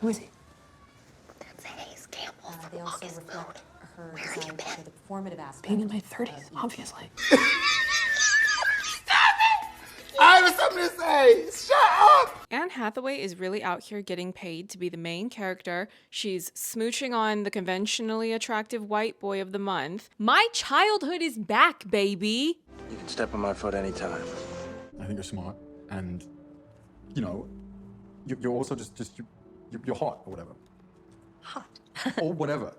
Who is he? That's Hayes Campbell from They also August Moon. reflect her Where have you desire been? for the performative aspect. Being in my 30s, obviously. I have something to say! Shut up! Anne Hathaway is really out here getting paid to be the main character. She's smooching on the conventionally attractive white boy of the month. My childhood is back, baby! You can step on my foot anytime. I think you're smart, and, you know, you're also you're hot, or whatever. Hot. Or whatever.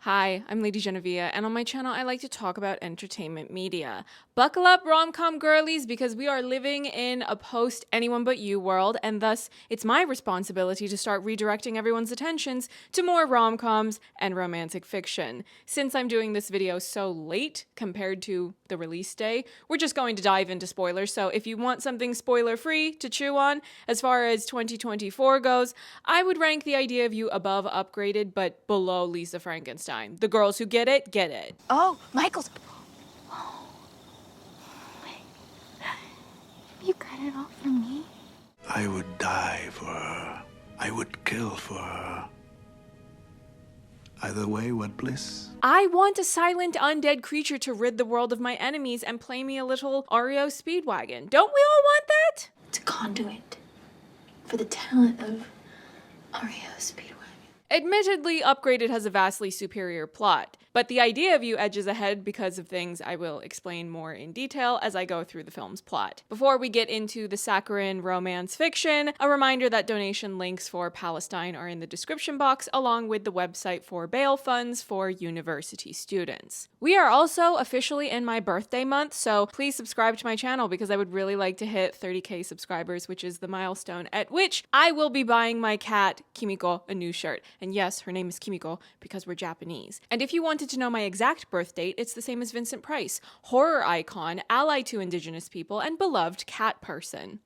Hi, I'm LadyJenevia, and on my channel I like to talk about entertainment media. Buckle up, rom-com girlies, because we are living in a post-anyone-but-you world, and thus it's my responsibility to start redirecting everyone's attentions to more rom-coms and romantic fiction. Since I'm doing this video so late compared to the release day, we're just going to dive into spoilers, so if you want something spoiler-free to chew on, as far as 2024 goes, I would rank The Idea of You above Upgraded, but below Lisa Frankenstein. The girls who get it, get it. Oh, Michael's. Oh. You got it all for me? I would die for her. I would kill for her. Either way, what bliss? I want a silent undead creature to rid the world of my enemies and play me a little REO Speedwagon. Don't we all want that? It's a conduit for the talent of REO Speedwagon. Admittedly, Upgraded has a vastly superior plot, but The Idea of You edges ahead because of things I will explain more in detail as I go through the film's plot. Before we get into the saccharine romance fiction, a reminder that donation links for Palestine are in the description box, along with the website for bail funds for university students. We are also officially in my birthday month, so please subscribe to my channel because I would really like to hit 30k subscribers, which is the milestone at which I will be buying my cat, Kimiko, a new shirt. And yes, her name is Kimiko because we're Japanese. And if you wanted to know my exact birth date, it's the same as Vincent Price, horror icon, ally to Indigenous people, and beloved cat person.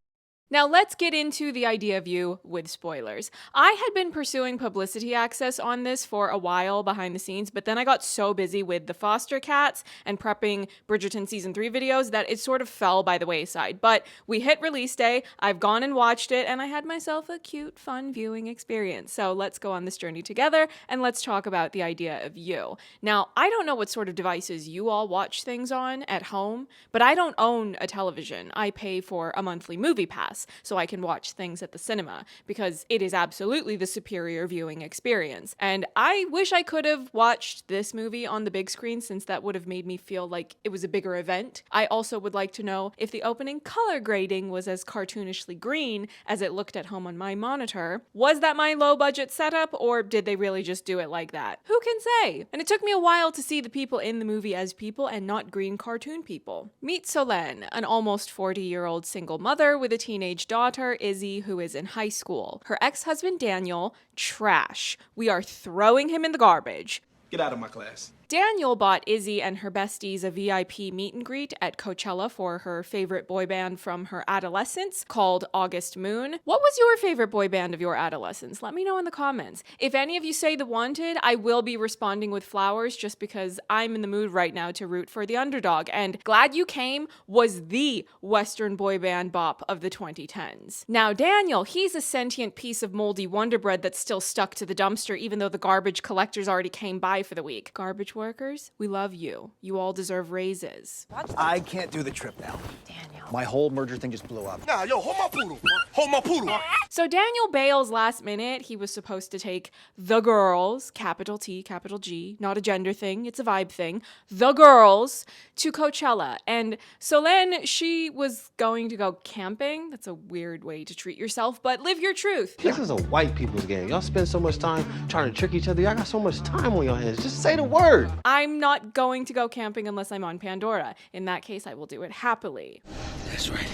Now let's get into The Idea of You with spoilers. I had been pursuing publicity access on this for a while behind the scenes, but then I got so busy with the foster cats and prepping Bridgerton season 3 videos that it sort of fell by the wayside. But we hit release day, I've gone and watched it, and I had myself a cute, fun viewing experience. So let's go on this journey together and let's talk about The Idea of You. Now, I don't know what sort of devices you all watch things on at home, but I don't own a television. I pay for a monthly movie pass, so I can watch things at the cinema, because it is absolutely the superior viewing experience. And I wish I could have watched this movie on the big screen, since that would have made me feel like it was a bigger event. I also would like to know if the opening color grading was as cartoonishly green as it looked at home on my monitor. Was that my low budget setup, or did they really just do it like that? Who can say? And it took me a while to see the people in the movie as people and not green cartoon people. Meet Solène, an almost 40-year-old single mother with a teenage daughter, Izzy, who is in high school. Her ex-husband, Daniel, trash. We are throwing him in the garbage. Get out of my class. Daniel bought Izzy and her besties a VIP meet and greet at Coachella for her favorite boy band from her adolescence called August Moon. What was your favorite boy band of your adolescence? Let me know in the comments. If any of you say The Wanted, I will be responding with flowers just because I'm in the mood right now to root for the underdog, and Glad You Came was the Western boy band bop of the 2010s. Now Daniel, he's a sentient piece of moldy Wonder Bread that's still stuck to the dumpster even though the garbage collectors already came by for the week. Garbage workers, we love you. You all deserve raises. I can't do the trip now. Daniel. My whole merger thing just blew up. Nah, yo, hold my poodle. Hold my poodle. So Daniel bails last minute. He was supposed to take the girls, capital T, capital G, not a gender thing, it's a vibe thing, the girls, to Coachella. And Solène, she was going to go camping. That's a weird way to treat yourself, but live your truth. This is a white people's game. Y'all spend so much time trying to trick each other. Y'all got so much time on your hands. Just say the word. I'm not going to go camping unless I'm on Pandora. In that case, I will do it happily. That's right.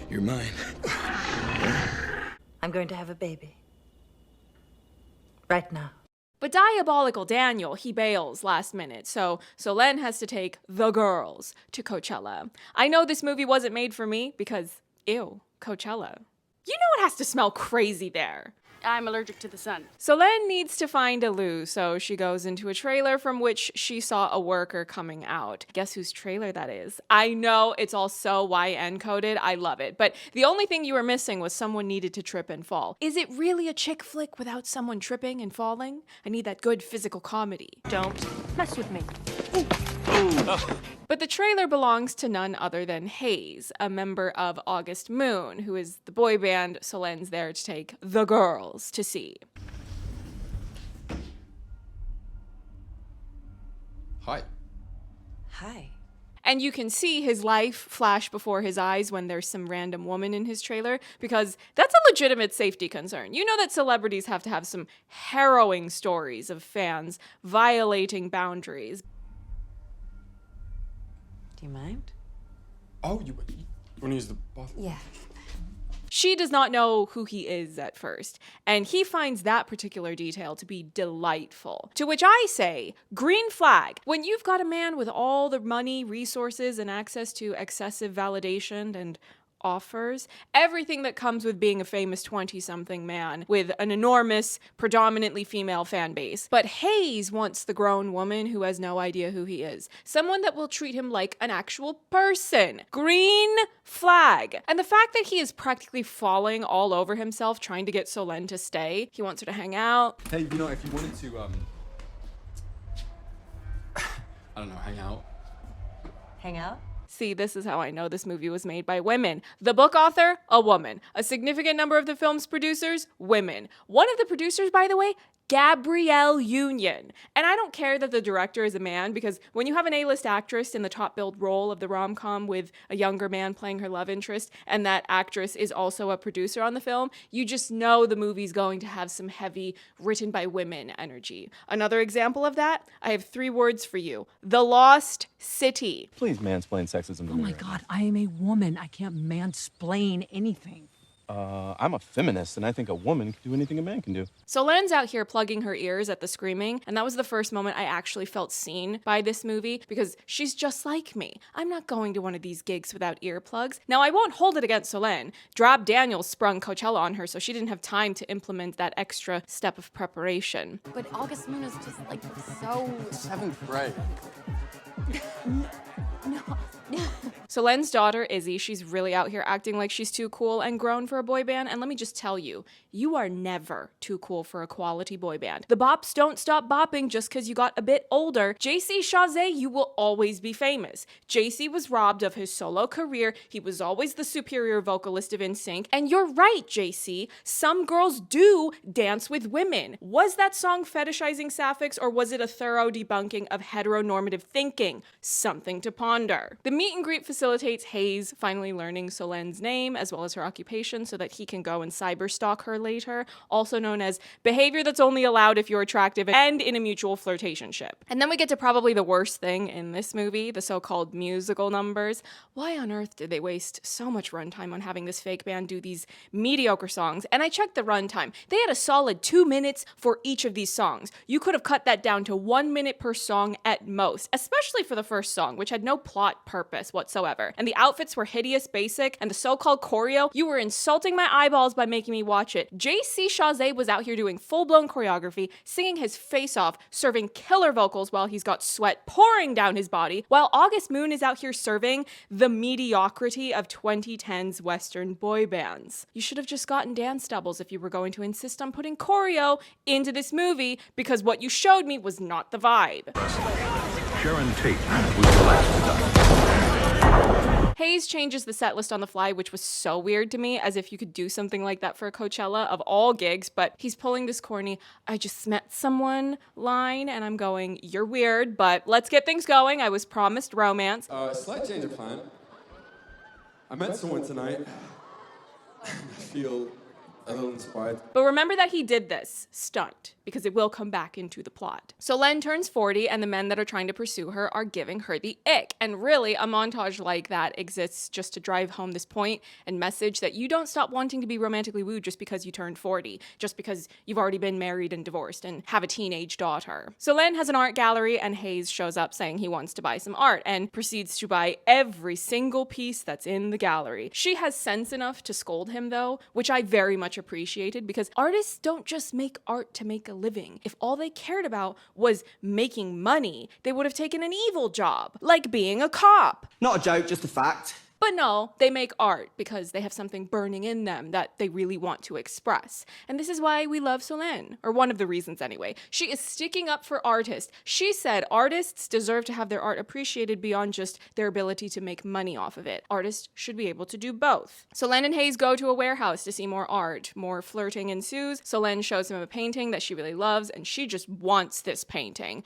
You're mine. I'm going to have a baby. Right now. But diabolical Daniel, he bails last minute, so Solène has to take the girls to Coachella. I know this movie wasn't made for me because, ew, Coachella. You know it has to smell crazy there. I'm allergic to the sun. Solène needs to find a loo, so she goes into a trailer from which she saw a worker coming out. Guess whose trailer that is? I know it's all so YN coded, I love it, but the only thing you were missing was someone needed to trip and fall. Is it really a chick flick without someone tripping and falling? I need that good physical comedy. Don't mess with me. But the trailer belongs to none other than Hayes, a member of August Moon, who is the boy band Solène's there to take the girls to see. Hi. Hi. And you can see his life flash before his eyes when there's some random woman in his trailer, because that's a legitimate safety concern. You know that celebrities have to have some harrowing stories of fans violating boundaries. Do you mind? Oh, you want to use the bathroom? Yeah. She does not know who he is at first, and he finds that particular detail to be delightful. To which I say, green flag. When you've got a man with all the money, resources, and access to excessive validation and offers, everything that comes with being a famous 20-something man with an enormous, predominantly female fan base. But Hayes wants the grown woman who has no idea who he is. Someone that will treat him like an actual person. Green flag. And the fact that he is practically falling all over himself trying to get Solène to stay. He wants her to hang out. Hey, you know, if you wanted to, I don't know, hang out. Hang out? See, this is how I know this movie was made by women. The book author, a woman. A significant number of the film's producers, women. One of the producers, by the way, Gabrielle Union. And I don't care that the director is a man, because when you have an A-list actress in the top billed role of the rom-com with a younger man playing her love interest, and that actress is also a producer on the film, you just know the movie's going to have some heavy, written by women energy. Another example of that, I have 3 words for you. The Lost City. Please mansplain sexism to me. Oh my God, I am a woman. I can't mansplain anything. I'm a feminist, and I think a woman can do anything a man can do. Solène's out here plugging her ears at the screaming, and that was the first moment I actually felt seen by this movie, because she's just like me. I'm not going to one of these gigs without earplugs. Now, I won't hold it against Solène. Drab Daniels sprung Coachella on her, so she didn't have time to implement that extra step of preparation. But August Moon is just like so. 7th grade. No. Solène's daughter, Izzy, she's really out here acting like she's too cool and grown for a boy band, and let me just tell you, you are never too cool for a quality boy band. The bops don't stop bopping just because you got a bit older. JC Chazé, you will always be famous. JC was robbed of his solo career. He was always the superior vocalist of NSYNC, and you're right, JC. Some girls do dance with women. Was that song fetishizing sapphics, or was it a thorough debunking of heteronormative thinking? Something to ponder. The meet and greet facilitates Hayes finally learning Solène's name as well as her occupation so that he can go and cyberstalk her later, also known as behavior that's only allowed if you're attractive and in a mutual flirtationship. And then we get to probably the worst thing in this movie, the so-called musical numbers. Why on earth did they waste so much runtime on having this fake band do these mediocre songs? And I checked the runtime. They had a solid 2 minutes for each of these songs. You could have cut that down to 1 minute per song at most, especially for the first song, which had no plot purpose whatsoever. And the outfits were hideous, basic, and the so-called choreo, you were insulting my eyeballs by making me watch it. JC Chazé was out here doing full-blown choreography, singing his face off, serving killer vocals while he's got sweat pouring down his body, while August Moon is out here serving the mediocrity of 2010's Western boy bands. You should have just gotten dance doubles if you were going to insist on putting choreo into this movie, because what you showed me was not the vibe. Sharon Tate was the last to die. Hayes changes the set list on the fly, which was so weird to me, as if you could do something like that for a Coachella of all gigs, but he's pulling this corny, I just met someone line, and I'm going, you're weird, but let's get things going. I was promised romance. Slight change of plan. I met someone tonight. I feel a little inspired. But remember that he did this stunt, because it will come back into the plot. Solène turns 40, and the men that are trying to pursue her are giving her the ick. And really, a montage like that exists just to drive home this point and message that you don't stop wanting to be romantically wooed just because you turned 40, just because you've already been married and divorced and have a teenage daughter. Solène has an art gallery, and Hayes shows up saying he wants to buy some art and proceeds to buy every single piece that's in the gallery. She has sense enough to scold him, though, which I very much appreciated because artists don't just make art to make a living. If all they cared about was making money, they would have taken an evil job, like being a cop. Not a joke, just a fact. But no, they make art because they have something burning in them that they really want to express. And this is why we love Solène, or one of the reasons anyway. She is sticking up for artists. She said artists deserve to have their art appreciated beyond just their ability to make money off of it. Artists should be able to do both. Solène and Hayes go to a warehouse to see more art. More flirting ensues. Solène shows him a painting that she really loves, and she just wants this painting.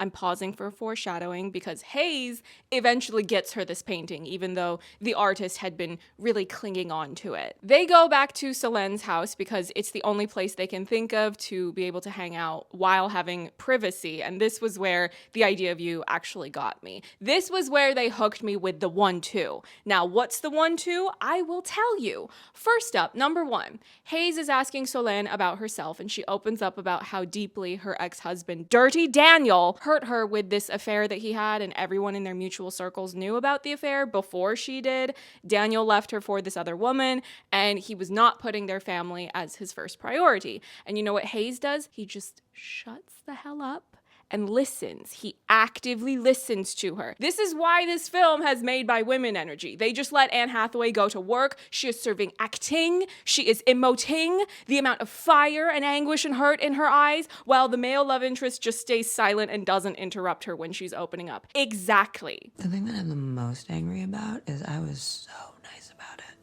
I'm pausing for foreshadowing because Hayes eventually gets her this painting, even though the artist had been really clinging on to it. They go back to Solène's house because it's the only place they can think of to be able to hang out while having privacy, and this was where the idea of you actually got me. This was where they hooked me with the 1-2. Now, what's the 1-2? I will tell you. First up, number 1, Hayes is asking Solène about herself, and she opens up about how deeply her ex-husband, Dirty Daniel, hurt her with this affair that he had, and everyone in their mutual circles knew about the affair before she did. Daniel left her for this other woman, and he was not putting their family as his first priority. And you know what Hayes does? He just shuts the hell up and listens. He actively listens to her. This is why this film has made by women energy. They just let Anne Hathaway go to work. She is serving acting. She is emoting the amount of fire and anguish and hurt in her eyes, while the male love interest just stays silent and doesn't interrupt her when she's opening up. Exactly. The thing that I'm the most angry about is I was so nice about it.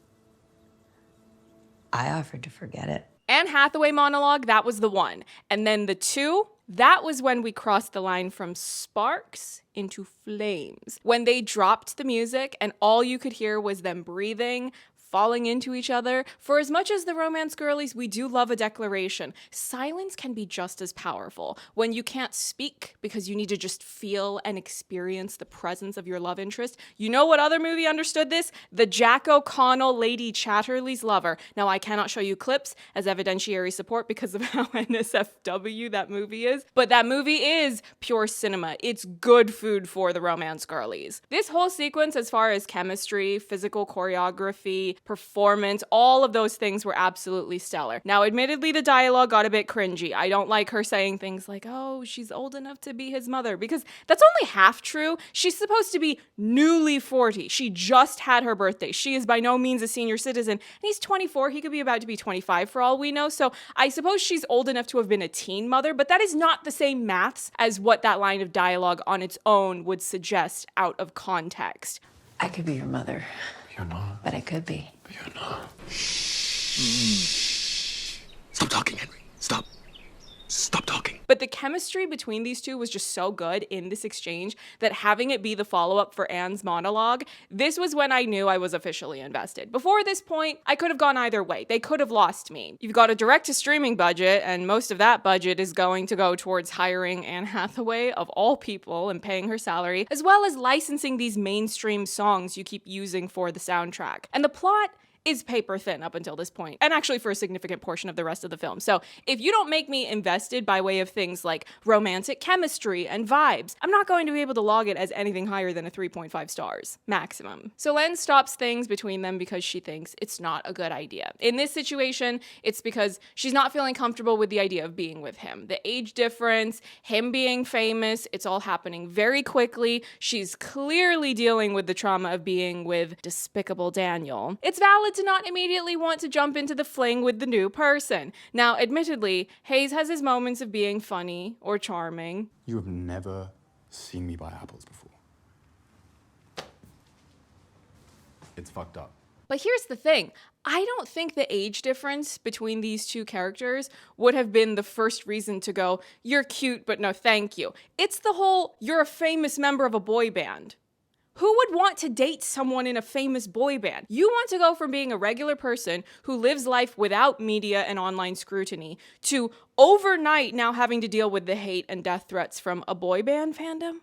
I offered to forget it. Anne Hathaway monologue, that was the one. And then the 2, that was when we crossed the line from sparks into flames. When they dropped the music and all you could hear was them breathing, falling into each other. For as much as the romance girlies, we do love a declaration. Silence can be just as powerful. When you can't speak because you need to just feel and experience the presence of your love interest. You know what other movie understood this? The Jack O'Connell Lady Chatterley's Lover. Now, I cannot show you clips as evidentiary support because of how NSFW that movie is, but that movie is pure cinema. It's good food for the romance girlies. This whole sequence, as far as chemistry, physical choreography, performance, all of those things were absolutely stellar. Now, admittedly, the dialogue got a bit cringy. I don't like her saying things like, oh, she's old enough to be his mother, because that's only half true. She's supposed to be newly 40. She just had her birthday. She is by no means a senior citizen, and he's 24. He could be about to be 25 for all we know, so I suppose she's old enough to have been a teen mother, but that is not the same maths as what that line of dialogue on its own would suggest out of context. I could be your mother. You're not. But I could be. You're not. Shh. Stop talking, Henry. Stop. Stop talking. But the chemistry between these two was just so good in this exchange that having it be the follow-up for Anne's monologue, this was when I knew I was officially invested. Before this point, I could have gone either way. They could have lost me. You've got a direct-to-streaming budget, and most of that budget is going to go towards hiring Anne Hathaway, of all people, and paying her salary, as well as licensing these mainstream songs you keep using for the soundtrack. And the plot is paper thin up until this point, and actually for a significant portion of the rest of the film. So if you don't make me invested by way of things like romantic chemistry and vibes, I'm not going to be able to log it as anything higher than a 3.5 stars, maximum. Solène stops things between them because she thinks it's not a good idea. In this situation, it's because she's not feeling comfortable with the idea of being with him. The age difference, him being famous, it's all happening very quickly. She's clearly dealing with the trauma of being with despicable Daniel. It's valid to not immediately want to jump into the fling with the new person. Now, admittedly, Hayes has his moments of being funny or charming. You have never seen me buy apples before. It's fucked up. But here's the thing. I don't think the age difference between these two characters would have been the first reason to go, you're cute, but no thank you. It's the whole, you're a famous member of a boy band. Who would want to date someone in a famous boy band? You want to go from being a regular person who lives life without media and online scrutiny to overnight now having to deal with the hate and death threats from a boy band fandom?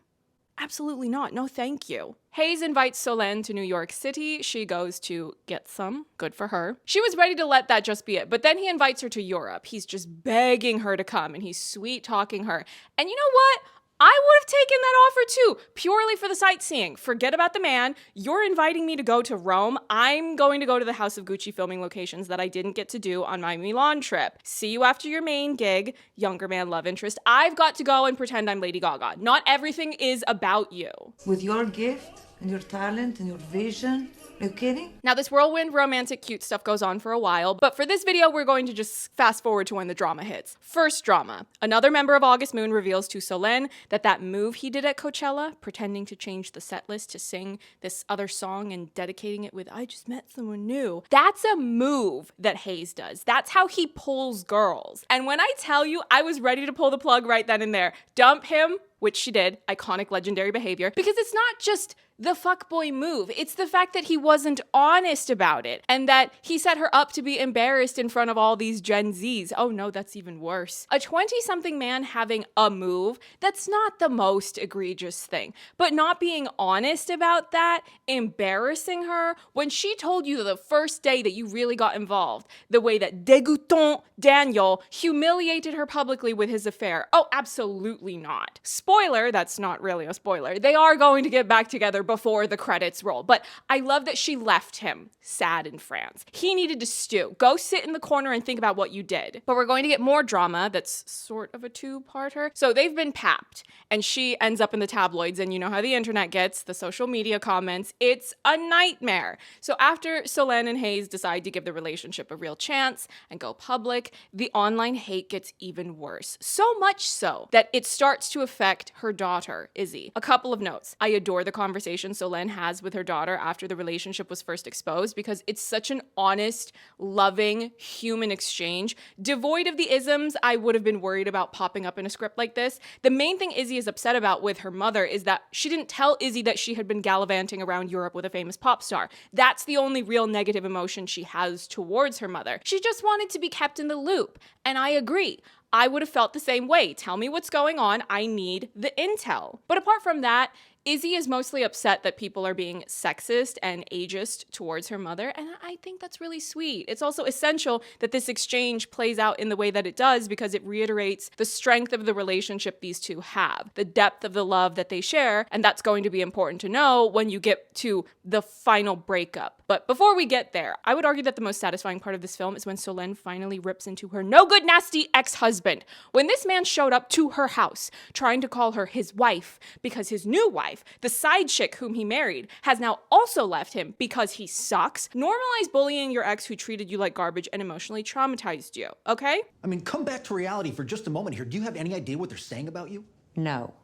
Absolutely not. No, thank you. Hayes invites Solène to New York City. She goes to get some. Good for her. She was ready to let that just be it, but then he invites her to Europe. He's just begging her to come, and he's sweet-talking her. And you know what? I would have taken that offer too, purely for the sightseeing. Forget about the man. You're inviting me to go to Rome. I'm going to go to the House of Gucci filming locations that I didn't get to do on my Milan trip. See you after your main gig, younger man love interest. I've got to go and pretend I'm Lady Gaga. Not everything is about you. With your gift and your talent and your vision, are you kidding? Now, this whirlwind romantic cute stuff goes on for a while, but for this video, we're going to just fast forward to when the drama hits. First drama. Another member of August Moon reveals to Solène that move he did at Coachella, pretending to change the set list to sing this other song and dedicating it with, I just met someone new. That's a move that Hayes does. That's how he pulls girls. And when I tell you, I was ready to pull the plug right then and there. Dump him, which she did, iconic legendary behavior, because it's not just the fuckboy move. It's the fact that he wasn't honest about it and that he set her up to be embarrassed in front of all these Gen Zs. Oh no, that's even worse. A 20-something man having a move, that's not the most egregious thing. But not being honest about that, embarrassing her, when she told you the first day that you really got involved, the way that dégoûtant Daniel humiliated her publicly with his affair. Oh, absolutely not. Spoiler, that's not really a spoiler. They are going to get back together before the credits roll, but I love that she left him sad in France. He needed to stew. Go sit in the corner and think about what you did. But we're going to get more drama that's sort of a two-parter. So they've been papped, and she ends up in the tabloids, and you know how the internet gets, the social media comments. It's a nightmare. So after Solène and Hayes decide to give the relationship a real chance and go public, the online hate gets even worse. So much so that it starts to affect her daughter, Izzy. A couple of notes. I adore the conversation Solène has with her daughter after the relationship was first exposed because it's such an honest, loving, human exchange. Devoid of the isms I would have been worried about popping up in a script like this. The main thing Izzy is upset about with her mother is that she didn't tell Izzy that she had been gallivanting around Europe with a famous pop star. That's the only real negative emotion she has towards her mother. She just wanted to be kept in the loop. And I agree. I would have felt the same way. Tell me what's going on. I need the intel. But apart from that, Izzy is mostly upset that people are being sexist and ageist towards her mother, and I think that's really sweet. It's also essential that this exchange plays out in the way that it does because it reiterates the strength of the relationship these two have, the depth of the love that they share, and that's going to be important to know when you get to the final breakup. But before we get there, I would argue that the most satisfying part of this film is when Solène finally rips into her no-good, nasty ex-husband. When this man showed up to her house, trying to call her his wife because his new wife, the side chick whom he married, has now also left him because he sucks. Normalize bullying your ex who treated you like garbage and emotionally traumatized you, okay? I mean, come back to reality for just a moment here. Do you have any idea what they're saying about you? No.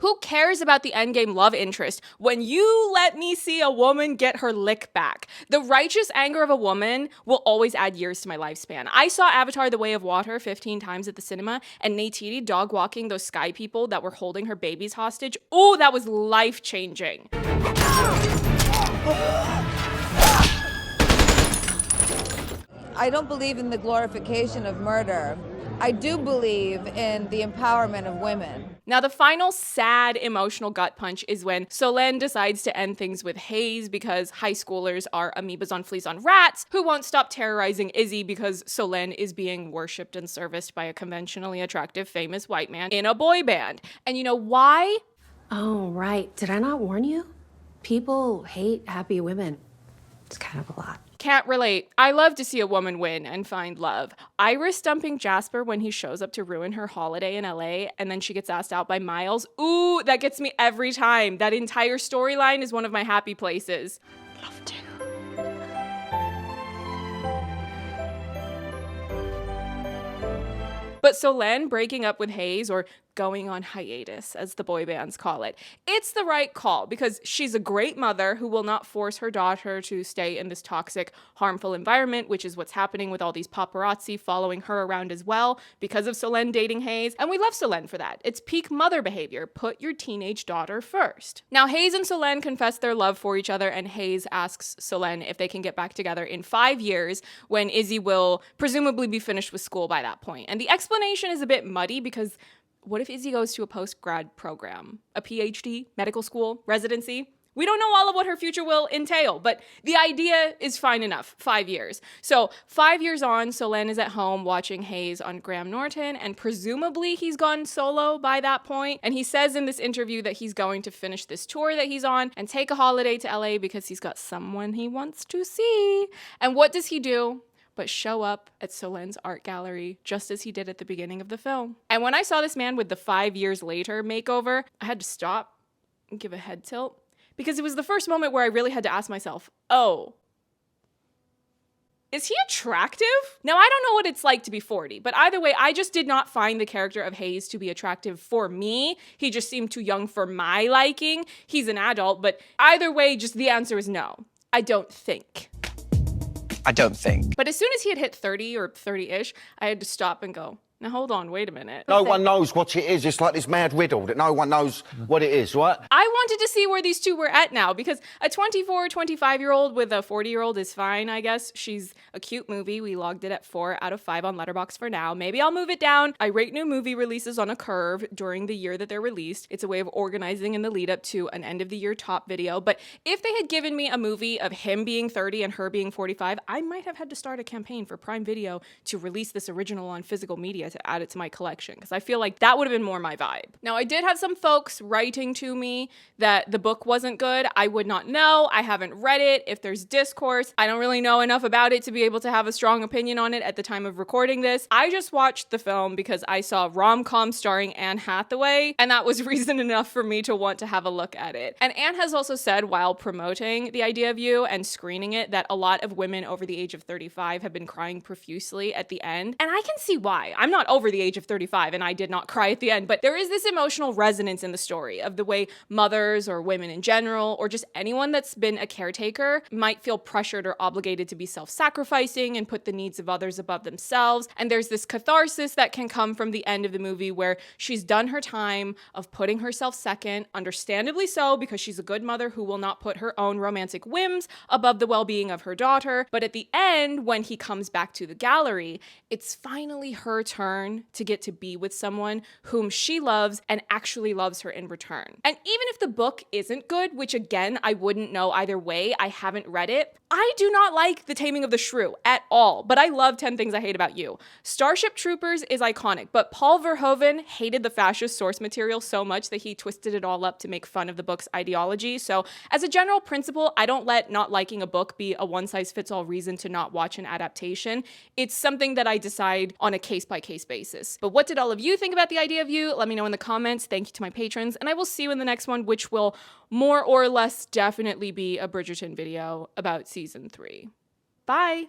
Who cares about the endgame love interest when you let me see a woman get her lick back? The righteous anger of a woman will always add years to my lifespan. I saw Avatar: The Way of Water 15 times at the cinema, and Neytiri dog walking those sky people that were holding her babies hostage. Ooh, that was life-changing. I don't believe in the glorification of murder. I do believe in the empowerment of women. Now, the final sad emotional gut punch is when Solène decides to end things with Hayes because high schoolers are amoebas on fleas on rats who won't stop terrorizing Izzy because Solène is being worshipped and serviced by a conventionally attractive famous white man in a boy band. And you know why? Oh, right. Did I not warn you? People hate happy women. It's kind of a lot. Can't relate. I love to see a woman win and find love. Iris dumping Jasper when he shows up to ruin her holiday in LA and then she gets asked out by Miles. Ooh, that gets me every time. That entire storyline is one of my happy places. Love to. But Solène breaking up with Hayes, or going on hiatus, as the boy bands call it, it's the right call because she's a great mother who will not force her daughter to stay in this toxic, harmful environment, which is what's happening with all these paparazzi following her around as well because of Solène dating Hayes. And we love Solène for that. It's peak mother behavior. Put your teenage daughter first. Now, Hayes and Solène confess their love for each other, and Hayes asks Solène if they can get back together in 5 years when Izzy will presumably be finished with school by that point. And the explanation is a bit muddy because what if Izzy goes to a post-grad program? A PhD? Medical school? Residency? We don't know all of what her future will entail, but the idea is fine enough. 5 years. So 5 years on, Solène is at home watching Hayes on Graham Norton, and presumably he's gone solo by that point. And he says in this interview that he's going to finish this tour that he's on and take a holiday to LA because he's got someone he wants to see. And what does he do but show up at Solène's art gallery just as he did at the beginning of the film? And when I saw this man with the 5 years later makeover, I had to stop and give a head tilt, because it was the first moment where I really had to ask myself, oh, is he attractive? Now, I don't know what it's like to be 40, but either way, I just did not find the character of Hayes to be attractive for me. He just seemed too young for my liking. He's an adult, but either way, just the answer is no. I don't think. I don't think. But as soon as he had hit 30 or 30-ish, I had to stop and go, now hold on, wait a minute. No one knows what it is. It's like this mad riddle that no one knows what it is, right? I wanted to see where these two were at now, because a 24, 25-year-old with a 40-year-old is fine, I guess. She's a cute movie. We logged it at 4 out of 5 on Letterboxd for now. Maybe I'll move it down. I rate new movie releases on a curve during the year that they're released. It's a way of organizing in the lead up to an end of the year top video. But if they had given me a movie of him being 30 and her being 45, I might have had to start a campaign for Prime Video to release this original on physical media to add it to my collection, because I feel like that would have been more my vibe. Now, I did have some folks writing to me that the book wasn't good. I would not know. I haven't read it. If there's discourse, I don't really know enough about it to be able to have a strong opinion on it at the time of recording this. I just watched the film because I saw rom-com starring Anne Hathaway, and that was reason enough for me to want to have a look at it. And Anne has also said, while promoting The Idea of You and screening it, that a lot of women over the age of 35 have been crying profusely at the end. And I can see why. I'm not over the age of 35 and I did not cry at the end, but there is this emotional resonance in the story of the way mothers or women in general, or just anyone that's been a caretaker, might feel pressured or obligated to be self-sacrificing and put the needs of others above themselves. And there's this catharsis that can come from the end of the movie where she's done her time of putting herself second, understandably so, because she's a good mother who will not put her own romantic whims above the well-being of her daughter. But at the end, when he comes back to the gallery, it's finally her turn to get to be with someone whom she loves and actually loves her in return. And even if the book isn't good, which again, I wouldn't know either way, I haven't read it, I do not like The Taming of the Shrew at all, but I love 10 Things I Hate About You. Starship Troopers is iconic, but Paul Verhoeven hated the fascist source material so much that he twisted it all up to make fun of the book's ideology. So as a general principle, I don't let not liking a book be a one-size-fits-all reason to not watch an adaptation. It's something that I decide on a case-by-case basis. But what did all of you think about The Idea of You? Let me know in the comments. Thank you to my patrons, and I will see you in the next one, which will more or less definitely be a Bridgerton video about season 3. Bye!